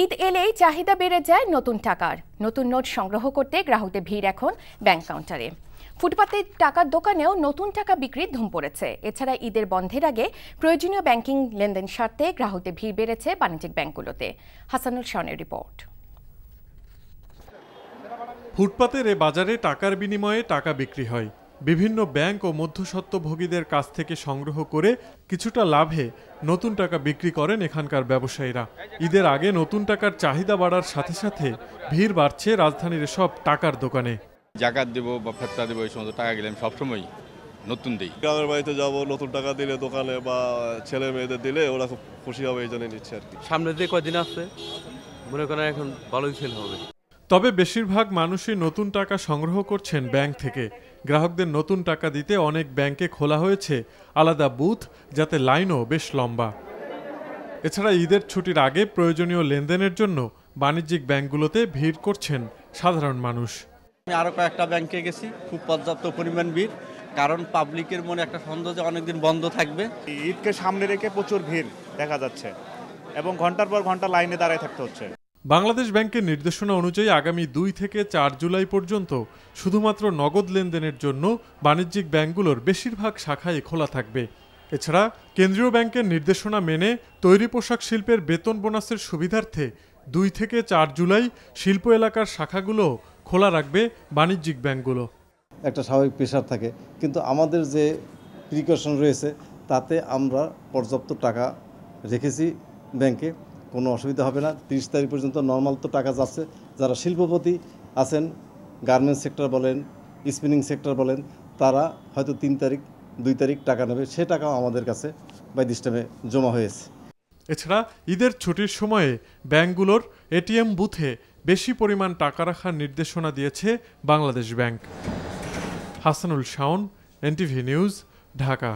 ঈদ এলেই চাহিদা বেড়ে যায় নতুন টাকার। নতুন নোট সংগ্রহ করতে গ্রাহকদের ভিড় এখন ব্যাংক কাউন্টারে। ফুটপাতের টাকার দোকানেও নতুন টাকা বিক্রির ধুম পড়েছে। এছাড়া ঈদের বন্ধের আগে প্রয়োজনীয় ব্যাংকিং লেনদেন সারতে গ্রাহকদের ভিড় বেড়েছে বাণিজ্যিক ব্যাংকগুলোতে। হাসানুল শাওনের রিপোর্ট। ফুটপাতের এ বাজারে টাকার বিনিময়ে টাকা বিক্রি হয়। বিভিন্ন ব্যাংক ও মধ্যস্বত্বভোগীদের কাছ থেকে সংগ্রহ করে কিছুটা লাভে নতুন টাকা বিক্রি করেন এখানকার ব্যবসায়ীরা। ঈদের আগে নতুন টাকার চাহিদা বাড়ার সাথে সাথে ভিড় বাড়ছে রাজধানীর সব টাকার দোকানে। জাকাত দেব বা ফেতরা দেবো, এই সমস্ত টাকা গেলে আমি সবসময় নতুন দিই। গ্রামের বাড়িতে যাবো, নতুন টাকা দিলে দোকানে বা ছেলে মেয়েদের দিলে ওরা খুব খুশি হবে, এই জন্য নিচ্ছে আর কি। সামনে যে কয়দিন আসছে মনে করেন এখন ভালোই সেল হবে। তবে বেশিরভাগ মানুষই নতুন টাকা সংগ্রহ করছেন ব্যাংক থেকে। গ্রাহকদের নতুন টাকা দিতে অনেক ব্যাংকে খোলা হয়েছে আলাদা বুথ, যাতে লাইনও বেশ লম্বা। এছাড়া ঈদের ছুটির আগে প্রয়োজনীয় লেনদেনের জন্য বাণিজ্যিক ব্যাংকগুলোতে ভিড় করছেন সাধারণ মানুষ। আমি আরও কয়েকটা ব্যাংকে গেছি, খুব পর্যাপ্ত পরিমাণ ভিড়, কারণ পাবলিকের মনে একটা সন্দেহ যে অনেকদিন বন্ধ থাকবে। ঈদকে সামনে রেখে প্রচুর ভিড় দেখা যাচ্ছে এবং ঘন্টার পর ঘন্টা লাইনে দাঁড়ায় থাকতে হচ্ছে। বাংলাদেশ ব্যাংকের নির্দেশনা অনুযায়ী আগামী 2 থেকে 4 জুলাই পর্যন্ত শুধুমাত্র নগদ লেনদেনের জন্য বাণিজ্যিক ব্যাংকগুলোর বেশিরভাগ শাখাই খোলা থাকবে। এছাড়া কেন্দ্রীয় ব্যাংকের নির্দেশনা মেনে তৈরি পোশাক শিল্পের বেতন বোনাসের সুবিধার্থে 2 থেকে 4 জুলাই শিল্প এলাকার শাখাগুলো খোলা রাখবে বাণিজ্যিক ব্যাংকগুলো। একটা স্বাভাবিক প্রেশার থাকে, কিন্তু আমাদের যে প্রিকশন রয়েছে তাতে আমরা পর্যাপ্ত টাকা রেখেছি ব্যাংকে, কোনো অসুবিধা হবে না। 30 তারিখ পর্যন্ত নর্মাল তো টাকা যাচ্ছে। যারা শিল্পপতি আছেন, গার্মেন্টস সেক্টর বলেন, স্পিনিং সেক্টর বলেন, তারা হয়তো 3 তারিখ 2 তারিখ টাকা নেবে, সে টাকাও আমাদের কাছে বাই দিস টাইমে জমা হয়েছে। এছাড়া ঈদের ছুটির সময়ে ব্যাংকগুলোর এটিএম বুথে বেশি পরিমাণ টাকা রাখার নির্দেশনা দিয়েছে Bangladesh bank. Hasanul Shaon, NTV news, Dhaka.